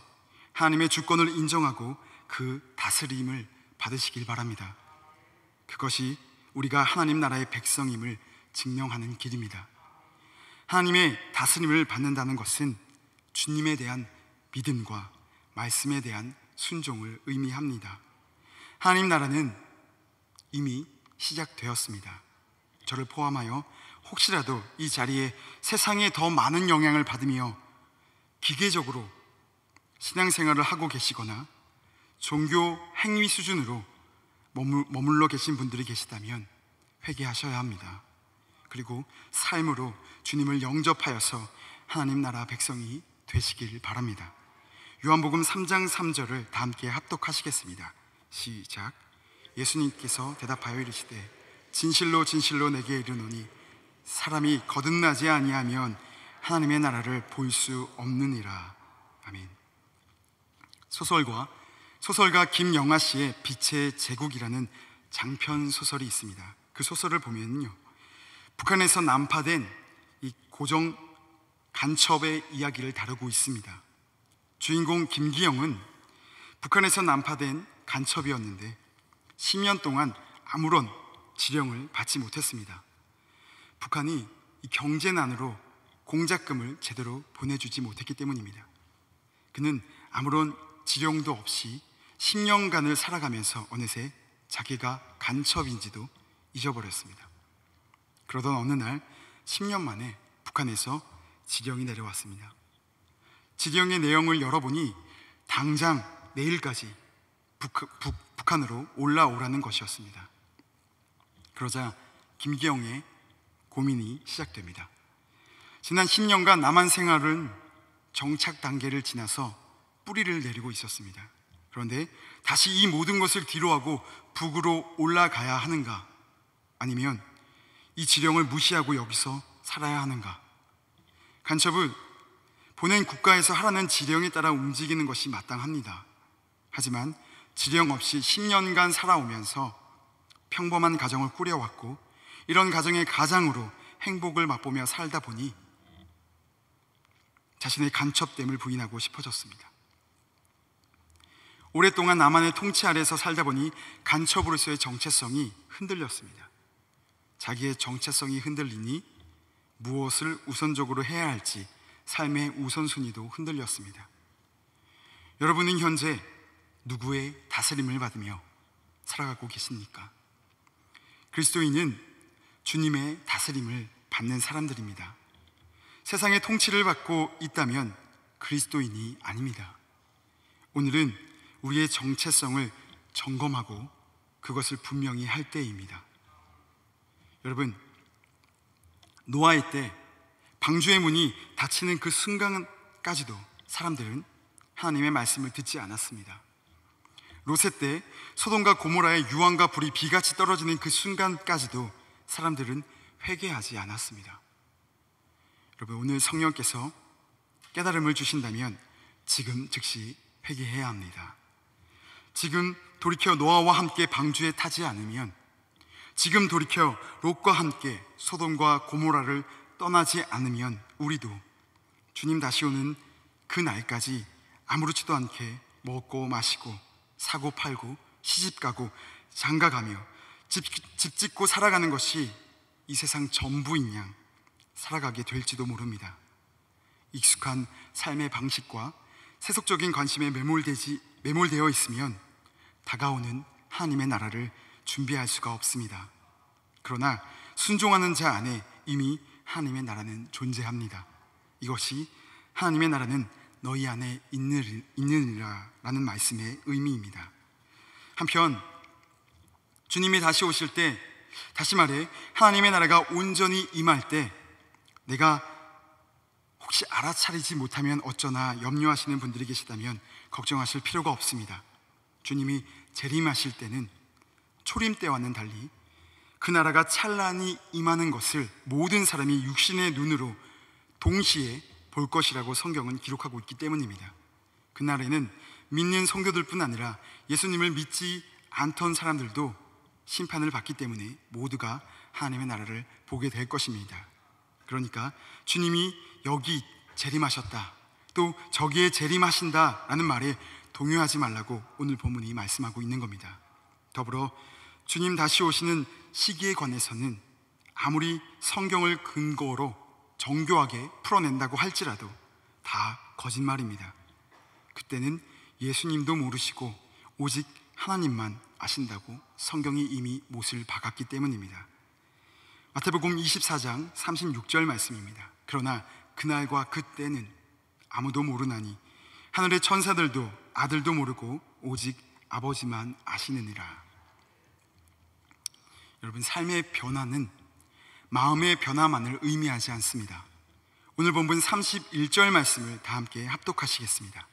하나님의 주권을 인정하고 그 다스림을 받으시길 바랍니다. 그것이 우리가 하나님 나라의 백성임을 증명하는 길입니다. 하나님의 다스림을 받는다는 것은 주님에 대한 믿음과 말씀에 대한 순종을 의미합니다. 하나님 나라는 이미 시작되었습니다. 저를 포함하여 혹시라도 이 자리에 세상에 더 많은 영향을 받으며 기계적으로 신앙생활을 하고 계시거나 종교 행위 수준으로 머물러 계신 분들이 계시다면 회개하셔야 합니다. 그리고 삶으로 주님을 영접하여서 하나님 나라 백성이 되시길 바랍니다. 요한복음 3장 3절을 다 함께 합독하시겠습니다. 시작. 예수님께서 대답하여 이르시되 진실로 진실로 내게 이르노니 사람이 거듭나지 아니하면 하나님의 나라를 볼 수 없느니라. 아멘. 소설가 김영하 씨의 빛의 제국이라는 장편 소설이 있습니다. 그 소설을 보면요, 북한에서 난파된 이 고정 간첩의 이야기를 다루고 있습니다. 주인공 김기영은 북한에서 난파된 간첩이었는데 10년 동안 아무런 지령을 받지 못했습니다. 북한이 이 경제난으로 공작금을 제대로 보내주지 못했기 때문입니다. 그는 아무런 지령도 없이 10년간을 살아가면서 어느새 자기가 간첩인지도 잊어버렸습니다. 그러던 어느 날 10년 만에 북한에서 지령이 내려왔습니다. 지령의 내용을 열어보니 당장 내일까지 북한으로 올라오라는 것이었습니다. 그러자 김기영의 고민이 시작됩니다. 지난 10년간 남한 생활은 정착 단계를 지나서 뿌리를 내리고 있었습니다. 그런데 다시 이 모든 것을 뒤로하고 북으로 올라가야 하는가, 아니면 이 지령을 무시하고 여기서 살아야 하는가? 간첩은 보낸 국가에서 하라는 지령에 따라 움직이는 것이 마땅합니다. 하지만 지령 없이 10년간 살아오면서 평범한 가정을 꾸려왔고 이런 가정의 가장으로 행복을 맛보며 살다 보니 자신의 간첩됨을 부인하고 싶어졌습니다. 오랫동안 남한의 통치 아래에서 살다 보니 간첩으로서의 정체성이 흔들렸습니다. 자기의 정체성이 흔들리니 무엇을 우선적으로 해야 할지 삶의 우선순위도 흔들렸습니다. 여러분은 현재 누구의 다스림을 받으며 살아가고 계십니까? 그리스도인은 주님의 다스림을 받는 사람들입니다. 세상의 통치를 받고 있다면 그리스도인이 아닙니다. 오늘은 우리의 정체성을 점검하고 그것을 분명히 할 때입니다. 여러분, 노아의 때 방주의 문이 닫히는 그 순간까지도 사람들은 하나님의 말씀을 듣지 않았습니다. 롯의 때 소돔과 고모라의 유황과 불이 비같이 떨어지는 그 순간까지도 사람들은 회개하지 않았습니다. 여러분, 오늘 성령께서 깨달음을 주신다면 지금 즉시 회개해야 합니다. 지금 돌이켜 노아와 함께 방주에 타지 않으면, 지금 돌이켜 롯과 함께 소돔과 고모라를 떠나지 않으면 우리도 주님 다시 오는 그 날까지 아무렇지도 않게 먹고 마시고 사고 팔고 시집가고 장가가며 집 짓고 살아가는 것이 이 세상 전부인 양 살아가게 될지도 모릅니다. 익숙한 삶의 방식과 세속적인 관심에 매몰되어 있으면 다가오는 하나님의 나라를 준비할 수가 없습니다. 그러나 순종하는 자 안에 이미 하나님의 나라는 존재합니다. 이것이 하나님의 나라는 너희 안에 있느니라 라는 말씀의 의미입니다. 한편 주님이 다시 오실 때, 다시 말해 하나님의 나라가 온전히 임할 때 내가 혹시 알아차리지 못하면 어쩌나 염려하시는 분들이 계시다면 걱정하실 필요가 없습니다. 주님이 재림하실 때는 초림 때와는 달리 그 나라가 찬란히 임하는 것을 모든 사람이 육신의 눈으로 동시에 볼 것이라고 성경은 기록하고 있기 때문입니다. 그날에는 믿는 성도들뿐 아니라 예수님을 믿지 않던 사람들도 심판을 받기 때문에 모두가 하나님의 나라를 보게 될 것입니다. 그러니까 주님이 여기 재림하셨다, 또 저기에 재림하신다 라는 말에 동요하지 말라고 오늘 본문이 말씀하고 있는 겁니다. 더불어 주님 다시 오시는 시기에 관해서는 아무리 성경을 근거로 정교하게 풀어낸다고 할지라도 다 거짓말입니다. 그때는 예수님도 모르시고 오직 하나님만 아신다고 성경이 이미 못을 박았기 때문입니다. 마태복음 24장 36절 말씀입니다. 그러나 그날과 그때는 아무도 모르나니 하늘의 천사들도 아들도 모르고 오직 아버지만 아시느니라. 여러분, 삶의 변화는 마음의 변화만을 의미하지 않습니다. 오늘 본문 31절 말씀을 다 함께 합독하시겠습니다.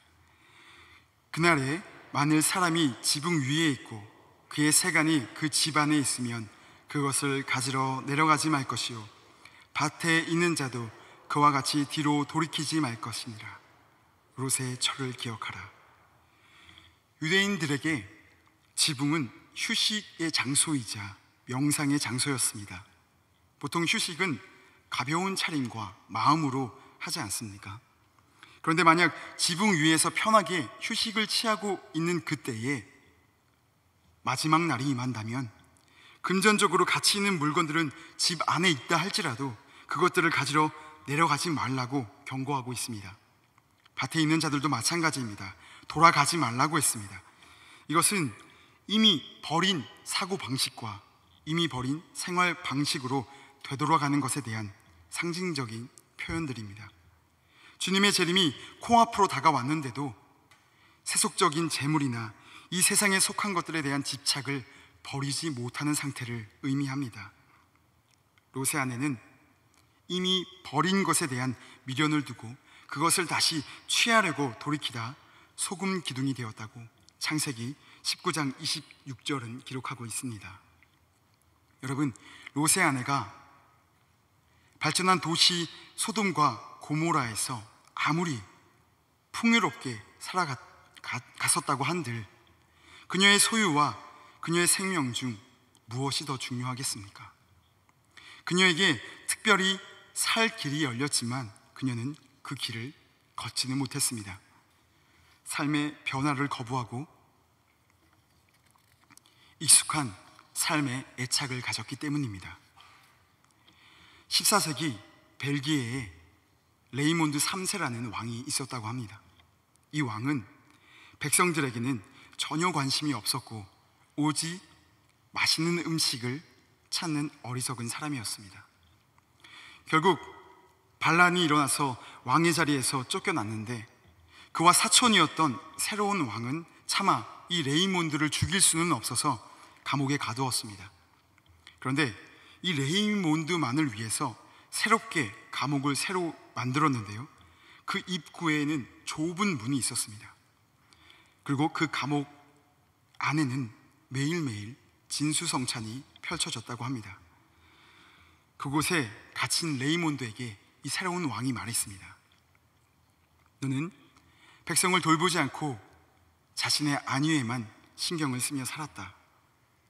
그날에 만일 사람이 지붕 위에 있고 그의 세간이 그 집 안에 있으면 그것을 가지러 내려가지 말 것이요 밭에 있는 자도 그와 같이 뒤로 돌이키지 말 것이니라. 롯의 철을 기억하라. 유대인들에게 지붕은 휴식의 장소이자 명상의 장소였습니다. 보통 휴식은 가벼운 차림과 마음으로 하지 않습니까? 그런데 만약 지붕 위에서 편하게 휴식을 취하고 있는 그때에 마지막 날이 임한다면 금전적으로 가치 있는 물건들은 집 안에 있다 할지라도 그것들을 가지러 내려가지 말라고 경고하고 있습니다. 밭에 있는 자들도 마찬가지입니다. 돌아가지 말라고 했습니다. 이것은 이미 버린 사고방식과 이미 버린 생활 방식으로 되돌아가는 것에 대한 상징적인 표현들입니다. 주님의 재림이 코앞으로 다가왔는데도 세속적인 재물이나 이 세상에 속한 것들에 대한 집착을 버리지 못하는 상태를 의미합니다. 롯의 아내는 이미 버린 것에 대한 미련을 두고 그것을 다시 취하려고 돌이키다 소금 기둥이 되었다고 창세기 19장 26절은 기록하고 있습니다. 여러분, 롯의 아내가 발전한 도시 소돔과 고모라에서 아무리 풍요롭게 살아갔었다고 한들 그녀의 소유와 그녀의 생명 중 무엇이 더 중요하겠습니까? 그녀에게 특별히 살 길이 열렸지만 그녀는 그 길을 걷지는 못했습니다. 삶의 변화를 거부하고 익숙한 삶의 애착을 가졌기 때문입니다. 14세기 벨기에에 레이몬드 3세라는 왕이 있었다고 합니다. 이 왕은 백성들에게는 전혀 관심이 없었고 오직 맛있는 음식을 찾는 어리석은 사람이었습니다. 결국 반란이 일어나서 왕의 자리에서 쫓겨났는데 그와 사촌이었던 새로운 왕은 차마 이 레이몬드를 죽일 수는 없어서 감옥에 가두었습니다. 그런데 이 레이몬드만을 위해서 새롭게 감옥을 새로 만들었는데요, 그 입구에는 좁은 문이 있었습니다. 그리고 그 감옥 안에는 매일매일 진수성찬이 펼쳐졌다고 합니다. 그곳에 갇힌 레이몬드에게 이 새로운 왕이 말했습니다. 너는 백성을 돌보지 않고 자신의 안위에만 신경을 쓰며 살았다.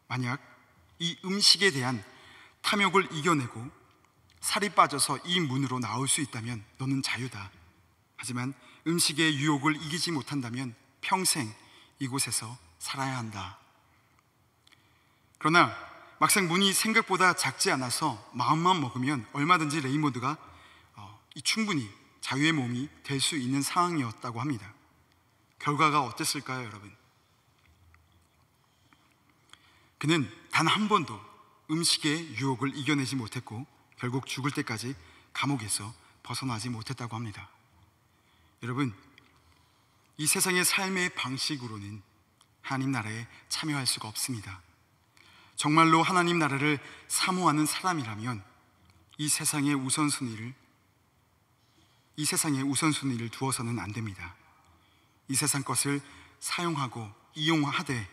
만약 이 음식에 대한 탐욕을 이겨내고 살이 빠져서 이 문으로 나올 수 있다면 너는 자유다. 하지만 음식의 유혹을 이기지 못한다면 평생 이곳에서 살아야 한다. 그러나 막상 문이 생각보다 작지 않아서 마음만 먹으면 얼마든지 레이몬드가 충분히 자유의 몸이 될 수 있는 상황이었다고 합니다. 결과가 어땠을까요, 여러분? 그는 단 한 번도 음식의 유혹을 이겨내지 못했고 결국 죽을 때까지 감옥에서 벗어나지 못했다고 합니다. 여러분, 이 세상의 삶의 방식으로는 하나님 나라에 참여할 수가 없습니다. 정말로 하나님 나라를 사모하는 사람이라면 이 세상의 우선순위를 두어서는 안 됩니다. 이 세상 것을 사용하고 이용하되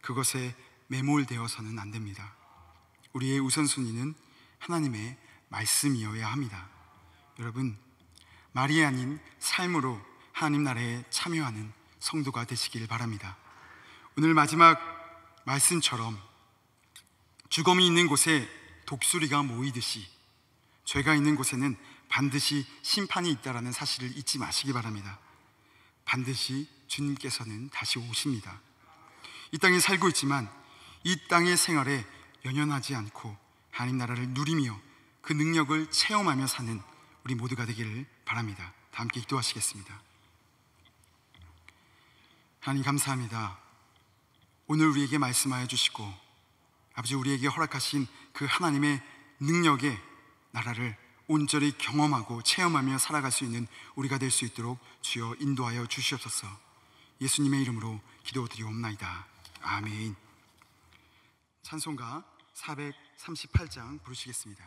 그것에 매몰되어서는 안 됩니다. 우리의 우선순위는 하나님의 말씀이어야 합니다. 여러분, 말이 아닌 삶으로 하나님 나라에 참여하는 성도가 되시길 바랍니다. 오늘 마지막 말씀처럼 죽음이 있는 곳에 독수리가 모이듯이 죄가 있는 곳에는 반드시 심판이 있다라는 사실을 잊지 마시기 바랍니다. 반드시 주님께서는 다시 오십니다. 이 땅에 살고 있지만 이 땅의 생활에 연연하지 않고 하나님 나라를 누리며 그 능력을 체험하며 사는 우리 모두가 되기를 바랍니다. 다 함께 기도하시겠습니다. 하나님 감사합니다. 오늘 우리에게 말씀하여 주시고 아버지 우리에게 허락하신 그 하나님의 능력의 나라를 온전히 경험하고 체험하며 살아갈 수 있는 우리가 될 수 있도록 주여 인도하여 주시옵소서. 예수님의 이름으로 기도드리옵나이다. 아멘. 찬송가 438장 부르시겠습니다.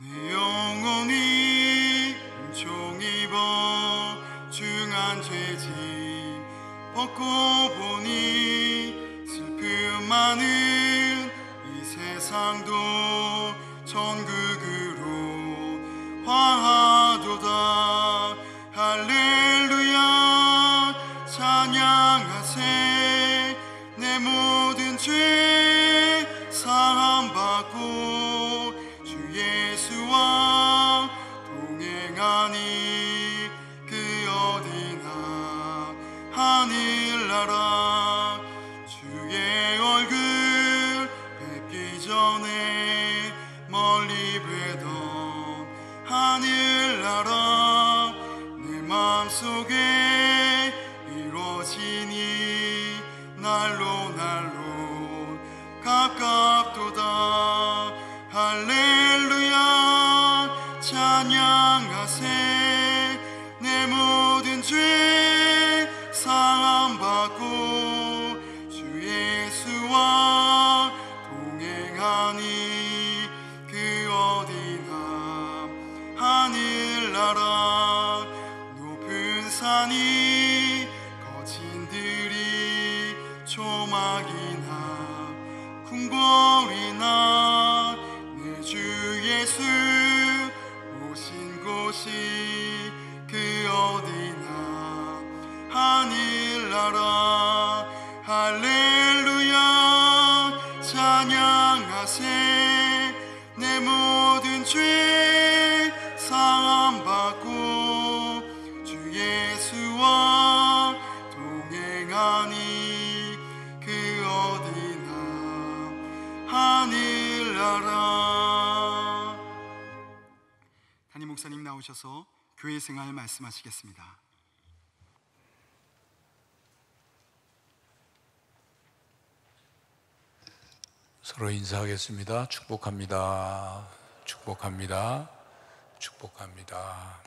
내 영혼이 종입어 중한 죄짐 벗고 보니 슬픔 많은 이 세상도 천국으로 화하도다. 할렐루야 찬양하세. 내 모든 죄 사함받고 주 예수와 동행하니 그 어디나 하늘나라 주의 얼굴 뵙기 전에 멀리 뵈던 하늘나라 내 마음속에 이루어지니 날로 가깝도다. 할렐루야 찬양하세. 내 모든 죄 사함받고 주 예수와 동행하니 그 어디나 하늘나라 높은 산이 거친들이 조막이나 궁궐이나 내 주 예수 오신 곳이 그 어디나 하늘나라. 할렐루야 찬양하세. 내 모든 죄 사함받고 주 예수와 동행하니 그 어디나 하늘나라 목사님 나오셔서 교회 생활 말씀하시겠습니다. 서로 인사하겠습니다. 축복합니다. 축복합니다. 축복합니다.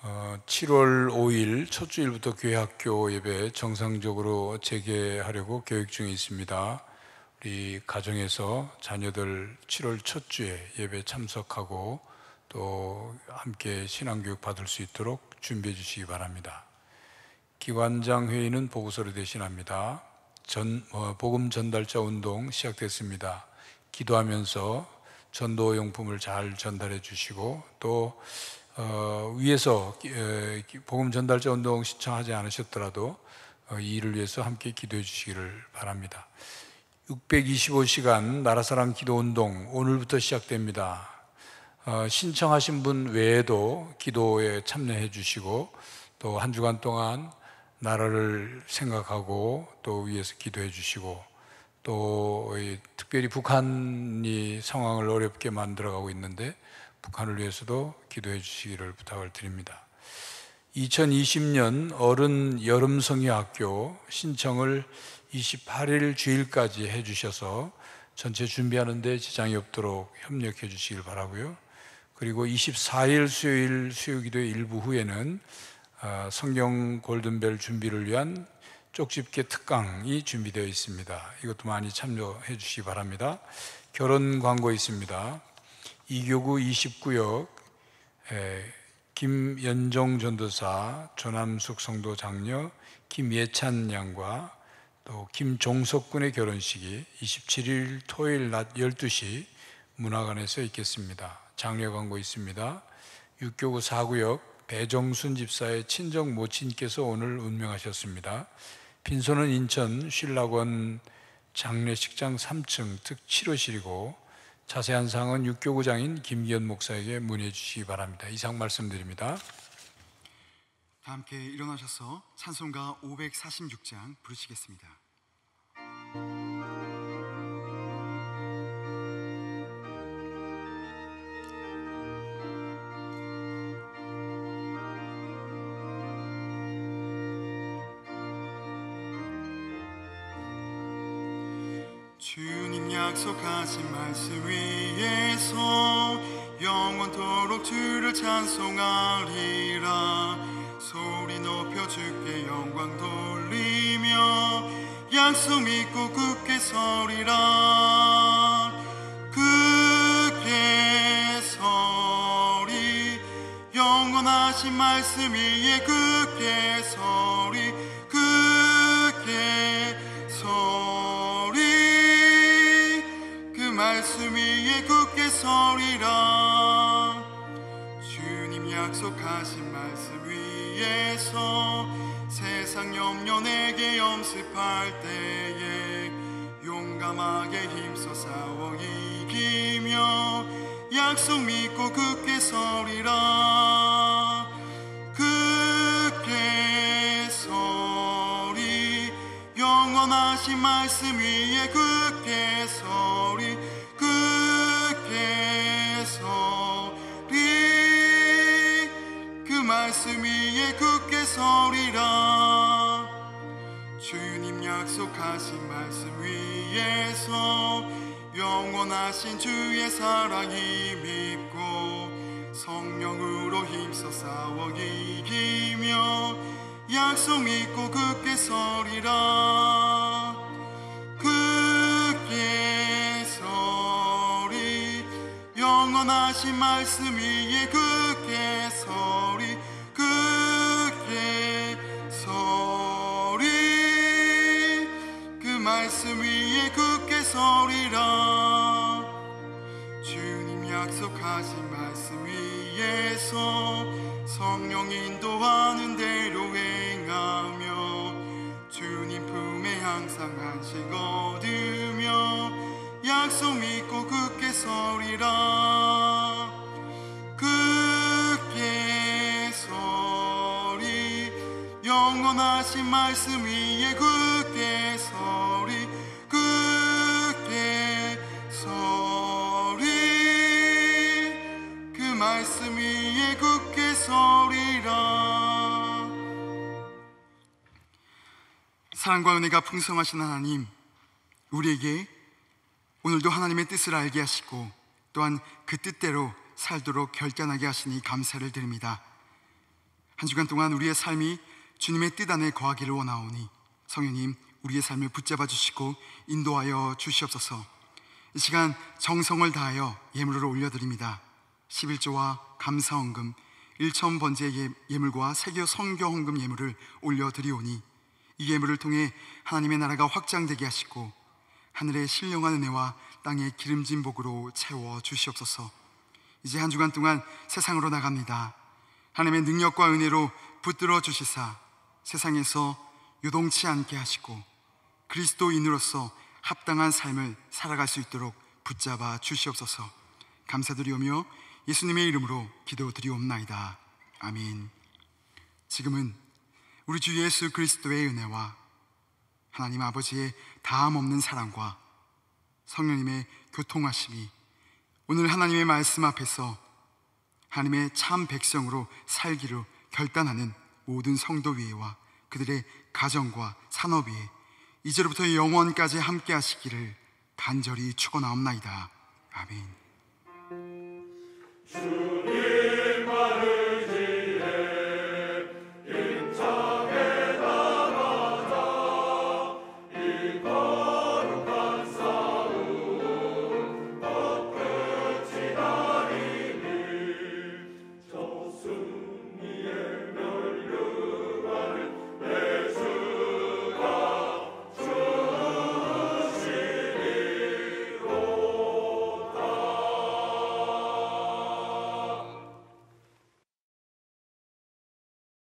7월 5일 첫 주일부터 교회 학교 예배 정상적으로 재개하려고 교육 중에 있습니다. 우리 가정에서 자녀들 7월 첫 주에 예배 참석하고 또 함께 신앙교육 받을 수 있도록 준비해 주시기 바랍니다. 기관장 회의는 보고서로 대신합니다. 복음 전달자 운동 시작됐습니다. 기도하면서 전도용품을 잘 전달해 주시고 또 위에서 복음 전달자 운동 신청하지 않으셨더라도 이 일을 위해서 함께 기도해 주시기를 바랍니다. 625시간 나라사랑 기도운동 오늘부터 시작됩니다. 신청하신 분 외에도 기도에 참여해 주시고 또 한 주간 동안 나라를 생각하고 또 위해서 기도해 주시고 또 특별히 북한이 상황을 어렵게 만들어가고 있는데 북한을 위해서도 기도해 주시기를 부탁을 드립니다. 2020년 어른 여름성의학교 신청을 28일 주일까지 해 주셔서 전체 준비하는 데 지장이 없도록 협력해 주시길 바라고요. 그리고 24일 수요일 수요기도의 일부 후에는 성경 골든벨 준비를 위한 쪽집게 특강이 준비되어 있습니다. 이것도 많이 참여해 주시기 바랍니다. 결혼 광고 있습니다. 이교구 29역 김연정 전도사, 조남숙 성도 장녀 김예찬 양과 또 김종석 군의 결혼식이 27일 토요일 낮 12시 문화관에서 있겠습니다. 장례 광고 있습니다. 6교구 4구역 배정순 집사의 친정 모친께서 오늘 운명하셨습니다. 빈소는 인천 신락원 장례식장 3층 특 7호실이고 자세한 사항은 6교구장인 김기현 목사에게 문의해 주시기 바랍니다. 이상 말씀드립니다. 다 함께 일어나셔서 찬송가 546장 부르시겠습니다. 주님 약속하신 말씀 위에서 영원토록 주를 찬송하리라. 소리 높여 주께 영광 돌리며 약속 믿고 굳게 서리라. 굳게 서리 영원하신 말씀 위에 굳게 서리. 굳게 서리 말씀 위에 굳게 서리라. 주님 약속하신 말씀 위에서 세상 염려 내게 염습할 때에 용감하게 힘써 싸워 이기며 약속 믿고 굳게 서리라. 굳게 서리 영원하신 말씀 위에 굳게 서리. 굳게 서리 그 말씀 위에 굳게 서리라. 주님 약속하신 말씀 위에서 영원하신 주의 사랑 힘입고 성령으로 힘써 싸워 이기며 약속 믿고 굳게 서리라. 굳게 서리 영원하신 말씀 위에 굳게 서리. 굳게 서리 그 말씀 위에 굳게 서리라. 주님 약속하신 말씀 위에서 성령 인도하는 대로 행하며 주님 품에 항상 안식 얻으며 약속 믿고 굳게 서리라. 굳게 서리 영원하신 말씀 위에 굳게 서리. 굳게 서리 말씀 위에 굳게 서리라. 사랑과 은혜가 풍성하신 하나님, 우리에게 오늘도 하나님의 뜻을 알게 하시고 또한 그 뜻대로 살도록 결단하게 하시니 감사를 드립니다. 한 주간 동안 우리의 삶이 주님의 뜻 안에 거하기를 원하오니 성령님, 우리의 삶을 붙잡아 주시고 인도하여 주시옵소서. 이 시간 정성을 다하여 예물을 올려드립니다. 11조와 감사헌금, 1천 번제 예물과 세교 성교 헌금 예물을 올려드리오니 이 예물을 통해 하나님의 나라가 확장되게 하시고 하늘의 신령한 은혜와 땅의 기름진 복으로 채워 주시옵소서. 이제 한 주간 동안 세상으로 나갑니다. 하나님의 능력과 은혜로 붙들어 주시사 세상에서 요동치 않게 하시고 그리스도인으로서 합당한 삶을 살아갈 수 있도록 붙잡아 주시옵소서. 감사드리오며 예수님의 이름으로 기도드리옵나이다. 아멘. 지금은 우리 주 예수 그리스도의 은혜와 하나님 아버지의 다함 없는 사랑과 성령님의 교통하심이 오늘 하나님의 말씀 앞에서 하나님의 참 백성으로 살기로 결단하는 모든 성도 위에와 그들의 가정과 산업 위에 이제로부터 영원까지 함께 하시기를 간절히 축원하옵나이다. 아멘.